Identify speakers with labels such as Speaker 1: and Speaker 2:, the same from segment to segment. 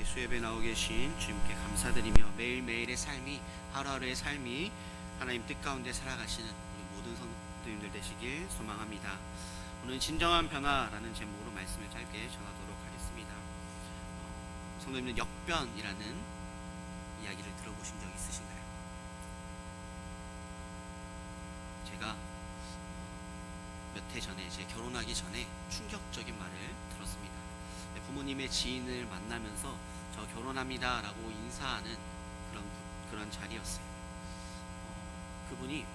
Speaker 1: 이렇게 수협에 나오 계신 주님께 감사드리며 매일매일의 삶이, 하루하루의 삶이 하나님 뜻 가운데 살아가시는 우리 모든 성도님들 되시길 소망합니다. 오늘 진정한 변화라는 제목으로 말씀을 짧게 전하도록 하겠습니다. 성도님들, 역변이라는 이야기를 들어보신 적 있으신가요? 제가 몇 해 전에, 제 결혼하기 전에 충격적인 말을 들었습니다. 부모님의 지인을 만나면서 저 결혼합니다 라고 인사하는 그런 자리였어요. 그분이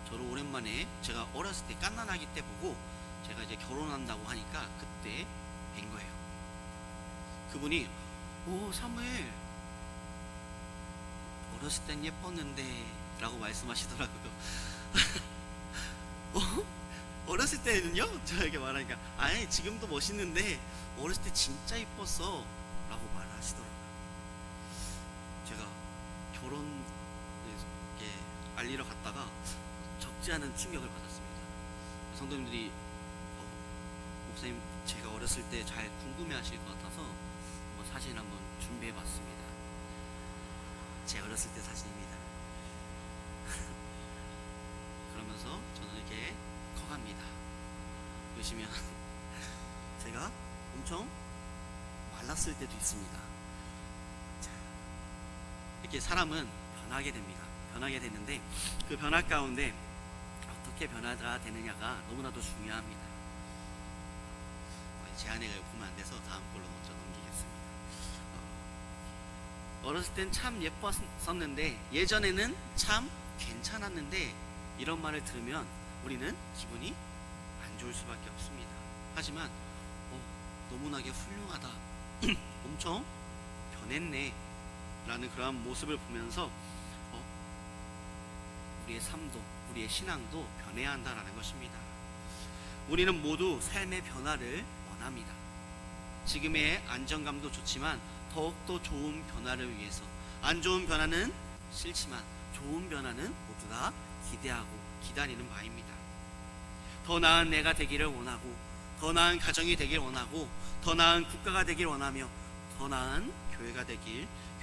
Speaker 1: 저를 오랜만에, 제가 어렸을 때 갓난아기 때 보고 제가 이제 결혼한다고 하니까 그때 뵌 거예요. 그분이 오 사무엘, 어렸을 땐 예뻤는데 라고 말씀하시더라고요. 어렸을 때는요? 저에게 말하니까 아니 지금도 멋있는데 어렸을 때 진짜 이뻤어 라고 말하시더라고요. 제가 결혼 알리러 갔다가 적지 않은 충격을 받았습니다. 성도님들이 목사님, 제가 어렸을 때 잘 궁금해 하실 것 같아서 사진 한번 준비해 봤습니다. 제 어렸을 때 사진입니다. 그러면서 저는 이렇게 커갑니다. 보시면 제가 엄청 말랐을 때도 있습니다. 자, 이렇게 사람은 변하게 됩니다. 변하게 되는데 그 변화 가운데 어떻게 변화가 되느냐가 너무나도 중요합니다. 제 아내가 보면 안 돼서 다음 걸로 먼저 넘기겠습니다. 어렸을 땐 참 예뻤었는데, 예전에는 참 괜찮았는데, 이런 말을 들으면 우리는 기분이 안 좋을 수밖에 없습니다. 하지만 너무나게 훌륭하다, 엄청 변했네 라는 그러한 모습을 보면서 우리의 삶도, 우리의 신앙도 변해야 한다라는 것입니다. 우리는 모두 삶의 변화를 원합니다. 지금의 안정감도 좋지만 더욱더 좋은 변화를 위해서, 안 좋은 변화는 싫지만 좋은 변화는 모두 다 기대하고 기다리는 바입니다. 더 나은 내가 되기를 원하고, 더 나은 가정이 되길 원하고, 더 나은 국가가 되길 원하며, 더 나은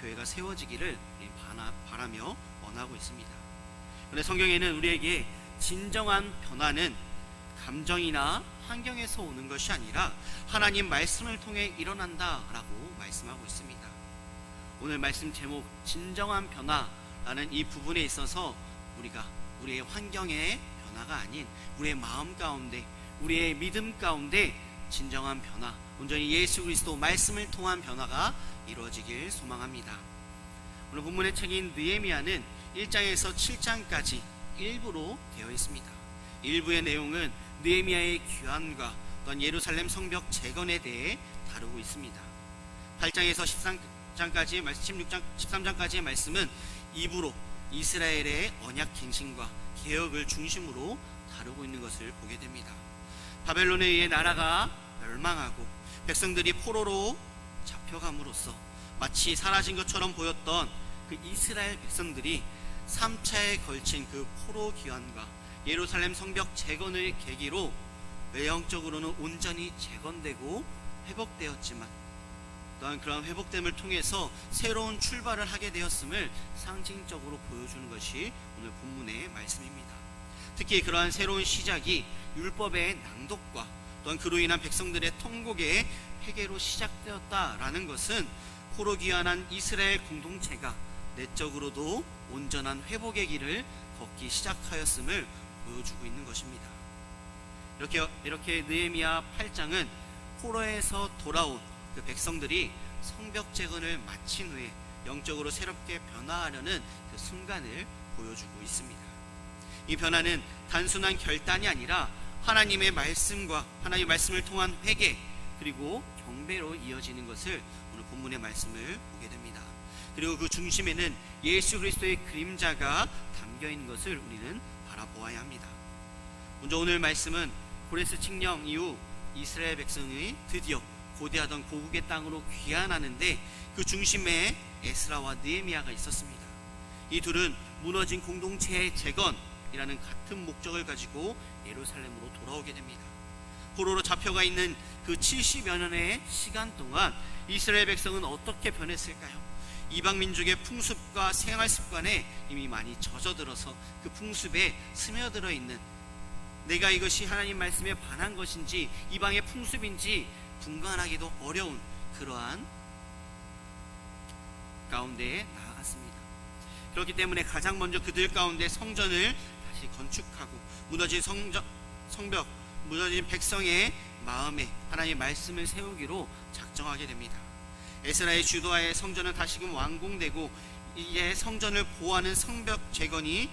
Speaker 1: 교회가 세워지기를 바라며 원하고 있습니다. 그런데 성경에는 우리에게 진정한 변화는 감정이나 환경에서 오는 것이 아니라 하나님 말씀을 통해 일어난다라고 말씀하고 있습니다. 오늘 말씀 제목 진정한 변화라는 이 부분에 있어서 우리의 환경의 변화가 아닌 우리의 마음 가운데, 우리의 믿음 가운데 진정한 변화, 온전히 예수 그리스도 말씀을 통한 변화가 이루어지길 소망합니다. 오늘 본문의 책인 느헤미야는 1장에서 7장까지 일부로 되어 있습니다. 일부의 내용은 느헤미야의 귀환과 또한 예루살렘 성벽 재건에 대해 다루고 있습니다. 8장에서 13장까지의 말씀은 입으로 이스라엘의 언약 갱신과 개혁을 중심으로 다루고 있는 것을 보게 됩니다. 바벨론에 의해 나라가 멸망하고 백성들이 포로로 잡혀감으로써 마치 사라진 것처럼 보였던 그 이스라엘 백성들이 3차에 걸친 그 포로 귀환과 예루살렘 성벽 재건을 계기로 외형적으로는 온전히 재건되고 회복되었지만, 또한 그런 회복됨을 통해서 새로운 출발을 하게 되었음을 상징적으로 보여주는 것이 오늘 본문의 말씀입니다. 특히 그러한 새로운 시작이 율법의 낭독과 또한 그로 인한 백성들의 통곡의 회개로 시작되었다라는 것은 포로 귀환한 이스라엘 공동체가 내적으로도 온전한 회복의 길을 걷기 시작하였음을 보여주고 있는 것입니다. 이렇게 느헤미야 8장은 포로에서 돌아온 그 백성들이 성벽 재건을 마친 후에 영적으로 새롭게 변화하려는 그 순간을 보여주고 있습니다. 이 변화는 단순한 결단이 아니라 하나님의 말씀과 하나님의 말씀을 통한 회개 그리고 경배로 이어지는 것을 오늘 본문의 말씀을 보게 됩니다. 그리고 그 중심에는 예수 그리스도의 그림자가 담겨 있는 것을 우리는 바라보아야 합니다. 먼저 오늘 말씀은 고레스 칙령 이후 이스라엘 백성이 드디어 고대하던 고국의 땅으로 귀환하는데 그 중심에 에스라와 느헤미야가 있었습니다. 이 둘은 무너진 공동체의 재건이라는 같은 목적을 가지고 예루살렘으로 돌아오게 됩니다. 포로로 잡혀가 있는 그 70여 년의 시간 동안 이스라엘 백성은 어떻게 변했을까요? 이방 민족의 풍습과 생활 습관에 이미 많이 젖어들어서 그 풍습에 스며들어 있는, 내가 이것이 하나님 말씀에 반한 것인지 이방의 풍습인지 분간하기도 어려운 그러한 가운데에 나아갔습니다. 그렇기 때문에 가장 먼저 그들 가운데 성전을 다시 건축하고 무너진 성벽, 무너진 백성의 마음에 하나님의 말씀을 세우기로 작정하게 됩니다. 에스라의 주도하에 성전은 다시금 완공되고 이제 성전을 보호하는 성벽 재건이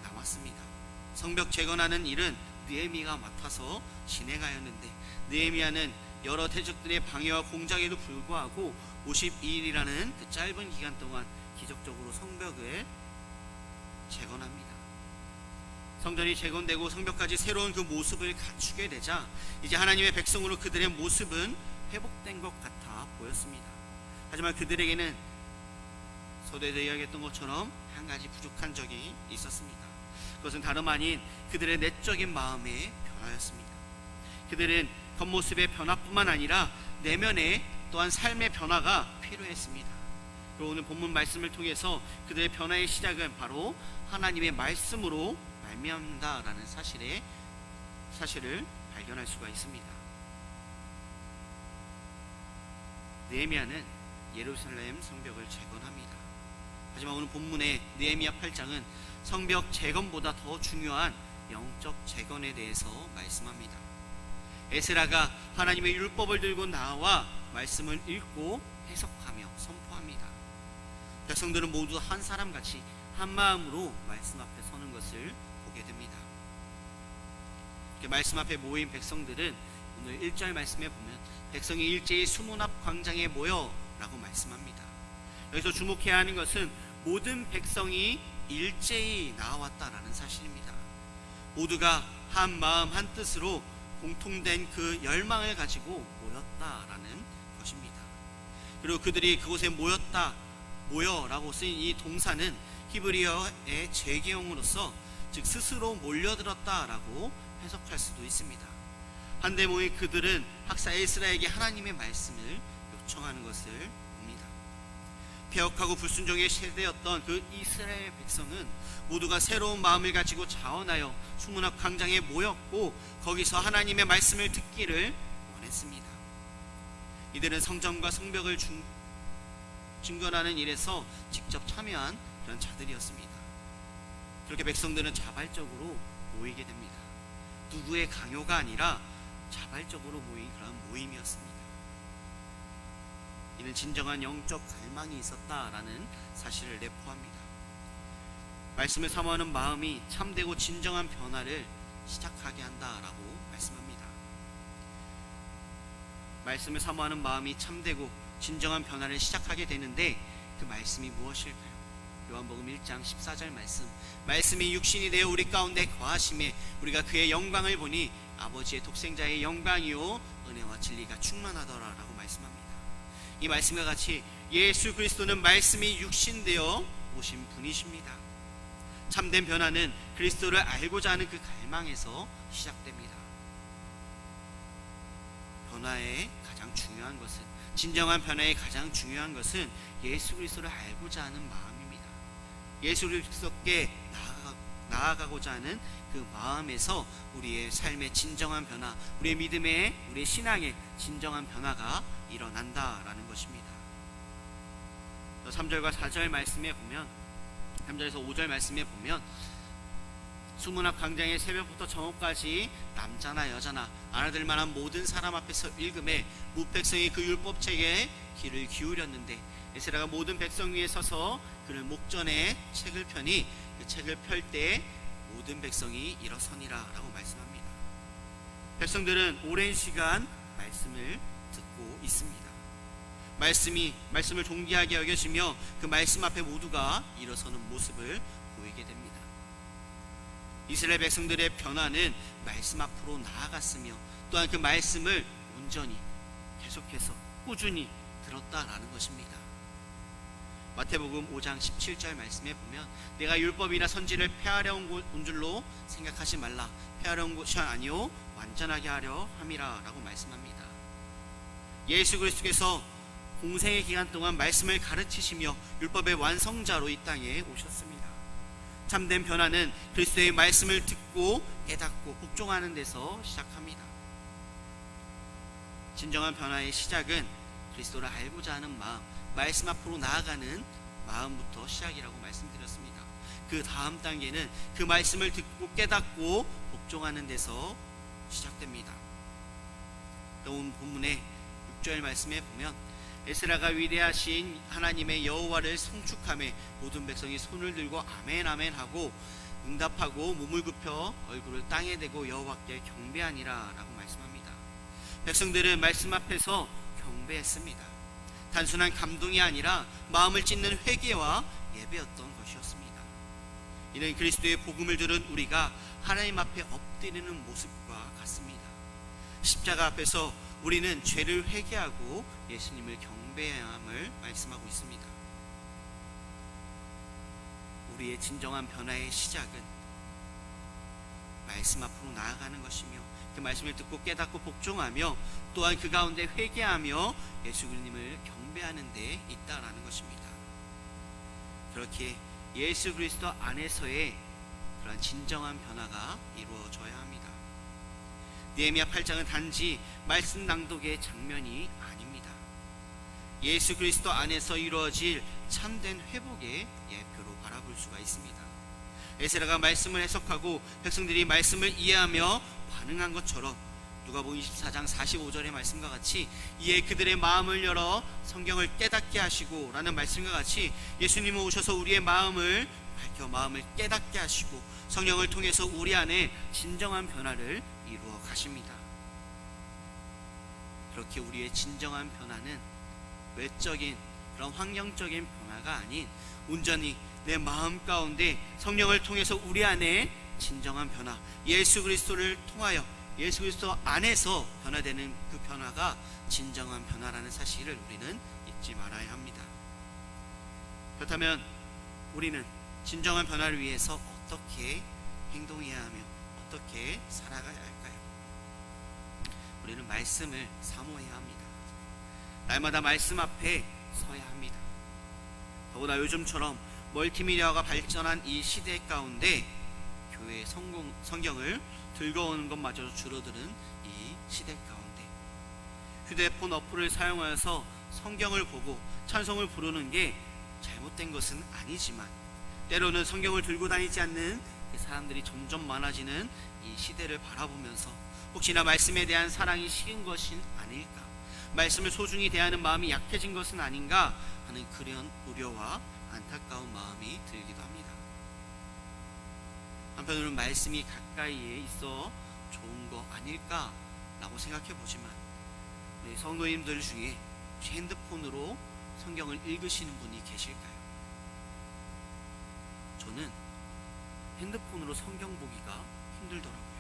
Speaker 1: 남았습니다. 성벽 재건하는 일은 느헤미야가 맡아서 진행하였는데, 느헤미야는 여러 대적들의 방해와 공작에도 불구하고 52일이라는 그 짧은 기간 동안 기적적으로 성벽을 재건합니다. 성전이 재건되고 성벽까지 새로운 그 모습을 갖추게 되자 이제 하나님의 백성으로 그들의 모습은 회복된 것 같아 보였습니다. 하지만 그들에게는 서두에서 이야기했던 것처럼 한 가지 부족한 적이 있었습니다. 그것은 다름 아닌 그들의 내적인 마음의 변화였습니다. 그들은 겉모습의 변화뿐만 아니라 내면의 또한 삶의 변화가 필요했습니다. 그리고 오늘 본문 말씀을 통해서 그들의 변화의 시작은 바로 하나님의 말씀으로 말미암는다라는 사실을 발견할 수가 있습니다. 느헤미야는 예루살렘 성벽을 재건합니다. 하지만 오늘 본문의 느헤미야 8장은 성벽 재건보다 더 중요한 영적 재건에 대해서 말씀합니다. 에스라가 하나님의 율법을 들고 나와 말씀을 읽고 해석하며 선포합니다. 백성들은 모두 한 사람같이 한 마음으로 말씀 앞에 서는 것을 보게 됩니다. 이렇게 말씀 앞에 모인 백성들은 오늘 1절 말씀에 보면 백성이 일제히 수문 앞 광장에 모여 라고 말씀합니다. 여기서 주목해야 하는 것은 모든 백성이 일제히 나왔다라는 사실입니다. 모두가 한 마음 한 뜻으로 공통된 그 열망을 가지고 모였다라는 것입니다. 그리고 그들이 그곳에 모여라고 쓰인 이 동사는 히브리어의 재개형으로서 즉 스스로 몰려들었다라고 해석할 수도 있습니다. 한데 모인 그들은 학사 에스라에게 하나님의 말씀을 요청하는 것을 봅니다. 폐역하고 불순종의 세대였던 그 이스라엘 백성은 모두가 새로운 마음을 가지고 자원하여 수문 앞 광장에 모였고 거기서 하나님의 말씀을 듣기를 원했습니다. 이들은 성전과 성벽을 증건하는 일에서 직접 참여한 그런 자들이었습니다. 그렇게 백성들은 자발적으로 모이게 됩니다. 누구의 강요가 아니라 자발적으로 모인 그런 모임이었습니다. 이는 진정한 영적 갈망이 있었다라는 사실을 내포합니다. 말씀을 사모하는 마음이 참되고 진정한 변화를 시작하게 한다라고 말씀합니다. 말씀을 사모하는 마음이 참되고 진정한 변화를 시작하게 되는데 그 말씀이 무엇일까요? 요한복음 1장 14절 말씀이 육신이 되어 우리 가운데 거하심에 우리가 그의 영광을 보니 아버지의 독생자의 영광이요 은혜와 진리가 충만하더라라고 말씀합니다. 이 말씀과 같이 예수 그리스도는 말씀이 육신되어 오신 분이십니다. 참된 변화는 그리스도를 알고자 하는 그 갈망에서 시작됩니다. 진정한 변화의 가장 중요한 것은 예수 그리스도를 알고자 하는 마음입니다. 예수 그리스도께 나아가고자 하는 그 마음에서 우리의 삶의 진정한 변화, 우리의 믿음의, 우리의 신앙의 진정한 변화가 일어난다라는 것입니다. 3절과 4절 말씀에 보면, 3절에서 5절 말씀에 보면 수문 앞 광장에 새벽부터 정오까지 남자나 여자나 알아들 만한 모든 사람 앞에서 읽음에 무백성이 그 율법책에 귀를 기울였는데 에스라가 모든 백성 위에 서서 그를 목전에 책을 펴니 그 책을 펼 때 모든 백성이 일어서니라 라고 말씀합니다. 백성들은 오랜 시간 말씀을 듣고 있습니다. 말씀을 존귀하게 여겨지며 그 말씀 앞에 모두가 일어서는 모습을 보이게 됩니다. 이스라엘 백성들의 변화는 말씀 앞으로 나아갔으며 또한 그 말씀을 온전히 계속해서 꾸준히 들었다라는 것입니다. 마태복음 5장 17절 말씀에 보면 내가 율법이나 선지를 폐하려 온 줄로 생각하지 말라. 폐하려 온 것이 아니요 완전하게 하려 함이라라고 말씀합니다. 예수 그리스도께서 공생의 기간 동안 말씀을 가르치시며 율법의 완성자로 이 땅에 오셨습니다. 참된 변화는 그리스도의 말씀을 듣고 깨닫고 복종하는 데서 시작합니다. 진정한 변화의 시작은 그리스도를 알고자 하는 마음, 말씀 앞으로 나아가는 마음부터 시작이라고 말씀드렸습니다. 그 다음 단계는 그 말씀을 듣고 깨닫고 복종하는 데서 시작됩니다. 오늘 본문의 6절 말씀에 보면 에스라가 위대하신 하나님의 여호와를 송축하며 모든 백성이 손을 들고 아멘 아멘 하고 응답하고 몸을 굽혀 얼굴을 땅에 대고 여호와께 경배하니라 라고 말씀합니다. 백성들은 말씀 앞에서 경배했습니다. 단순한 감동이 아니라 마음을 찢는 회개와 예배였던 것이었습니다. 이는 그리스도의 복음을 들은 우리가 하나님 앞에 엎드리는 모습과 같습니다. 십자가 앞에서 우리는 죄를 회개하고 예수님을 경배해야 함을 말씀하고 있습니다. 우리의 진정한 변화의 시작은 말씀 앞으로 나아가는 것이며 그 말씀을 듣고 깨닫고 복종하며 또한 그 가운데 회개하며 예수님을 경배하는 데 있다라는 것입니다. 그렇게 예수 그리스도 안에서의 그런 진정한 변화가 이루어져야 합니다. 느헤미야 8장은 단지 말씀 낭독의 장면이 아닙니다. 예수 그리스도 안에서 이루어질 참된 회복의 예표로 바라볼 수가 있습니다. 에스라가 말씀을 해석하고 백성들이 말씀을 이해하며 반응한 것처럼 누가복음 24장 45절의 말씀과 같이 이에 그들의 마음을 열어 성경을 깨닫게 하시고 라는 말씀과 같이 예수님은 오셔서 우리의 마음을 밝혀 마음을 깨닫게 하시고 성령을 통해서 우리 안에 진정한 변화를 이루어 가십니다. 그렇게 우리의 진정한 변화는 외적인 그런 환경적인 변화가 아닌 온전히 내 마음 가운데 성령을 통해서 우리 안에 진정한 변화, 예수 그리스도를 통하여 예수 그리스도 안에서 변화되는 그 변화가 진정한 변화라는 사실을 우리는 잊지 말아야 합니다. 그렇다면 우리는 진정한 변화를 위해서 어떻게 행동해야 하며 어떻게 살아가야 할까요? 우리는 말씀을 사모해야 합니다. 날마다 말씀 앞에 서야 합니다. 더구나 요즘처럼 멀티미디어가 발전한 이 시대 가운데 교회의 성경을 들고 오는 것마저 줄어드는 이 시대 가운데 휴대폰 어플을 사용하여서 성경을 보고 찬송을 부르는 게 잘못된 것은 아니지만 때로는 성경을 들고 다니지 않는 사람들이 점점 많아지는 이 시대를 바라보면서 혹시나 말씀에 대한 사랑이 식은 것은 아닐까, 말씀을 소중히 대하는 마음이 약해진 것은 아닌가 하는 그런 우려와 안타까운 마음이 들기도 합니다. 한편으로는 말씀이 가까이에 있어 좋은 거 아닐까라고 생각해 보지만 우리 성도님들 중에 혹시 핸드폰으로 성경을 읽으시는 분이 계실까요? 저는 핸드폰으로 성경 보기가 힘들더라고요.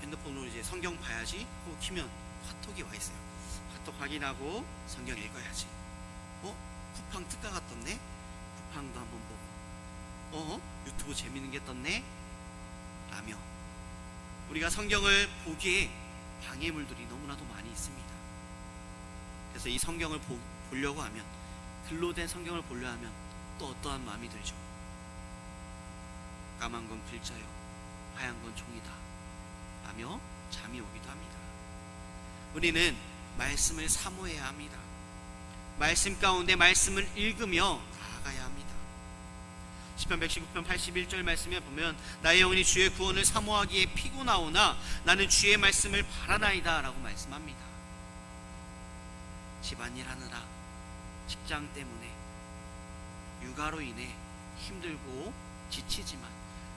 Speaker 1: 핸드폰으로 이제 성경 봐야지 하고 키면 카톡이 와 있어요. 카톡 확인하고 성경 읽어야지. 쿠팡 특가가 떴네? 쿠팡도 한번 보고 유튜브 재밌는 게 떴네? 라며 우리가 성경을 보기에 방해물들이 너무나도 많이 있습니다. 그래서 이 성경을 보려고 하면, 글로 된 성경을 보려 하면 또 어떠한 마음이 들죠? 까만 건 글자요, 하얀 건 종이다 라며 잠이 오기도 합니다. 우리는 말씀을 사모해야 합니다. 말씀 가운데 말씀을 읽으며 나아가야 합니다. 시편 119편 81절 말씀에 보면 나의 영혼이 주의 구원을 사모하기에 피곤하오나 나는 주의 말씀을 바라나이다 라고 말씀합니다. 집안일 하느라, 직장 때문에, 육아로 인해 힘들고 지치지만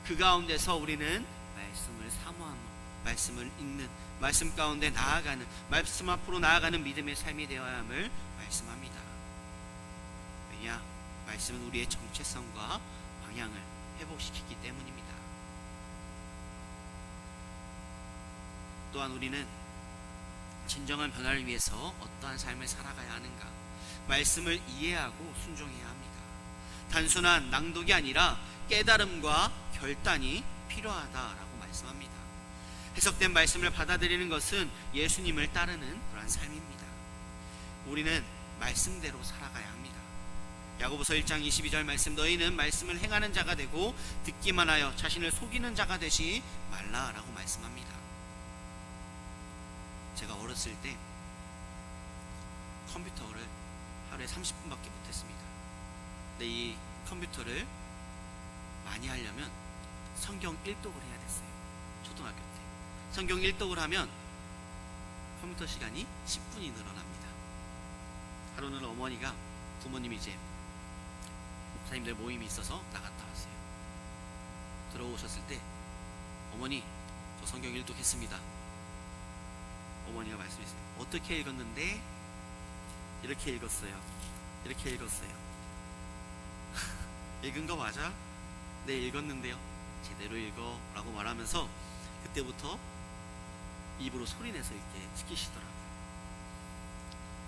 Speaker 1: 그 가운데서 우리는 말씀을 사모하며 말씀을 읽는, 말씀 가운데 나아가는, 말씀 앞으로 나아가는 믿음의 삶이 되어야 함을 말씀합니다. 왜냐? 말씀은 우리의 정체성과 방향을 회복시키기 때문입니다. 또한 우리는 진정한 변화를 위해서 어떠한 삶을 살아가야 하는가? 말씀을 이해하고 순종해야 합니다. 단순한 낭독이 아니라 깨달음과 결단이 필요하다라고 말씀합니다. 해석된 말씀을 받아들이는 것은 예수님을 따르는 그러한 삶입니다. 우리는 말씀대로 살아가야 합니다. 야고보서 1장 22절 말씀, 너희는 말씀을 행하는 자가 되고 듣기만 하여 자신을 속이는 자가 되지 말라라고 말씀합니다. 제가 어렸을 때 컴퓨터를 하루에 30분밖에 못했습니다. 근데 이 컴퓨터를 많이 하려면 성경 1독을 해야 됐어요. 초등학교 때 성경 1독을 하면 컴퓨터 시간이 10분이 늘어납니다. 하루는 어머니가, 부모님이 이제 목사님들 모임이 있어서 나갔다 왔어요. 들어오셨을 때 어머니, 저 성경 1독 했습니다. 어머니가 말씀했어요. 어떻게 읽었는데? 이렇게 읽었어요. 이렇게 읽었어요. 읽은 거 맞아? 네, 읽었는데요. 제대로 읽어 라고 말하면서 그때부터 입으로 소리내서 읽게 시키시더라고요.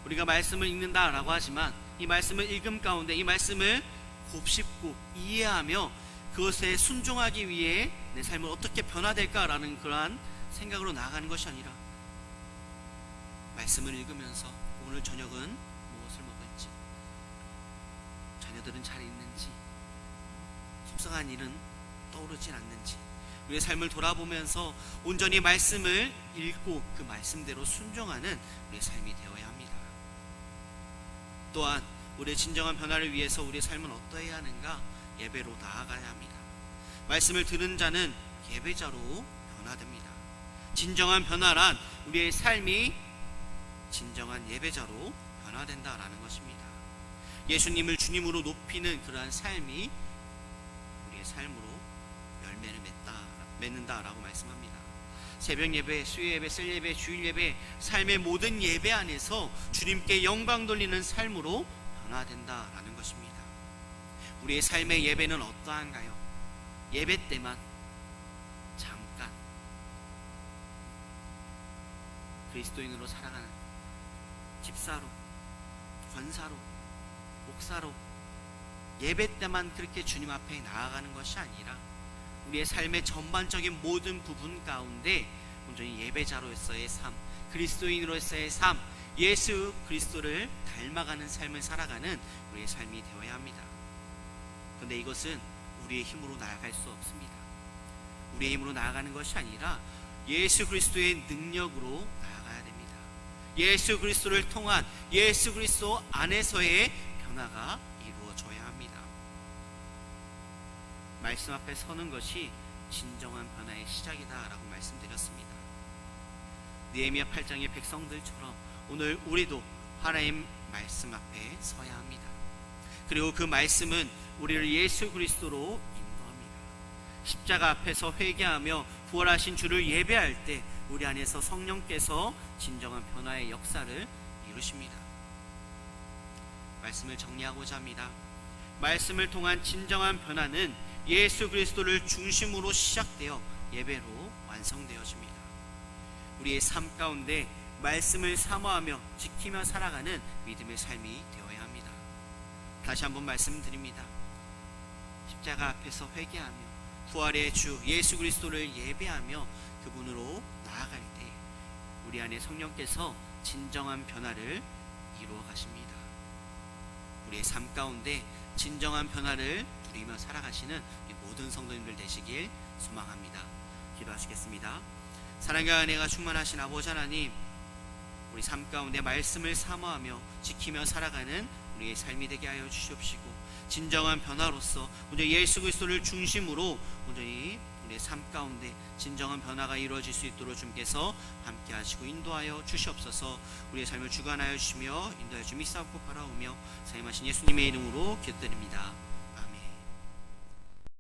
Speaker 1: 우리가 말씀을 읽는다 라고 하지만 이 말씀을 읽음 가운데 이 말씀을 곱씹고 이해하며 그것에 순종하기 위해 내 삶을 어떻게 변화될까라는 그러한 생각으로 나아가는 것이 아니라 말씀을 읽으면서 오늘 저녁은 무엇을 먹을지, 자녀들은 잘 있는지, 속상한 일은 떠오르진 않는지, 우리의 삶을 돌아보면서 온전히 말씀을 읽고 그 말씀대로 순종하는 우리의 삶이 되어야 합니다. 또한 우리의 진정한 변화를 위해서 우리의 삶은 어떠해야 하는가? 예배로 나아가야 합니다. 말씀을 들은 자는 예배자로 변화됩니다. 진정한 변화란 우리의 삶이 진정한 예배자로 변화된다라는 것입니다. 예수님을 주님으로 높이는 그러한 삶이 우리의 삶으로 열매를 맺는다라고 말씀합니다. 새벽 예배, 수요 예배, 셀 예배, 주일 예배, 삶의 모든 예배 안에서 주님께 영광 돌리는 삶으로 변화된다라는 것입니다. 우리의 삶의 예배는 어떠한가요? 예배 때만 잠깐 그리스도인으로 살아가는 집사로, 권사로, 목사로 예배 때만 그렇게 주님 앞에 나아가는 것이 아니라 우리의 삶의 전반적인 모든 부분 가운데 온전히 예배자로서의 삶, 그리스도인으로서의 삶, 예수 그리스도를 닮아가는 삶을 살아가는 우리의 삶이 되어야 합니다. 그런데 이것은 우리의 힘으로 나아갈 수 없습니다. 우리의 힘으로 나아가는 것이 아니라 예수 그리스도의 능력으로 나아가야 됩니다. 예수 그리스도를 통한 예수 그리스도 안에서의 변화가 이루어져야 합니다. 말씀 앞에 서는 것이 진정한 변화의 시작이다라고 말씀드렸습니다. 느헤미야 8장의 백성들처럼 오늘 우리도 하나님 말씀 앞에 서야 합니다. 그리고 그 말씀은 우리를 예수 그리스도로 인도합니다. 십자가 앞에서 회개하며 부활하신 주를 예배할 때 우리 안에서 성령께서 진정한 변화의 역사를 이루십니다. 말씀을 정리하고자 합니다. 말씀을 통한 진정한 변화는 예수 그리스도를 중심으로 시작되어 예배로 완성되어집니다. 우리의 삶 가운데 말씀을 사모하며 지키며 살아가는 믿음의 삶이 되어야 합니다. 다시 한번 말씀드립니다. 십자가 앞에서 회개하며 부활의 주 예수 그리스도를 예배하며 그분으로 나아갈 때 우리 안에 성령께서 진정한 변화를 이루어 가십니다. 우리의 삶 가운데 진정한 변화를 누리며 살아가시는 모든 성도님들 되시길 소망합니다. 기도하시겠습니다. 사랑과 은혜가 충만하신 아버지 하나님, 우리 삶 가운데 말씀을 사모하며 지키며 살아가는 우리의 삶이 되게 하여 주시옵시고 진정한 변화로서 온전히 예수 그리스도를 중심으로 온전히 우리의 삶 가운데 진정한 변화가 이루어질 수 있도록 주님께서 함께 하시고 인도하여 주시옵소서. 우리의 삶을 주관하여 주시며 인도하여 주시옵소서. 바라오며 사임하신 예수님의 이름으로 기도드립니다.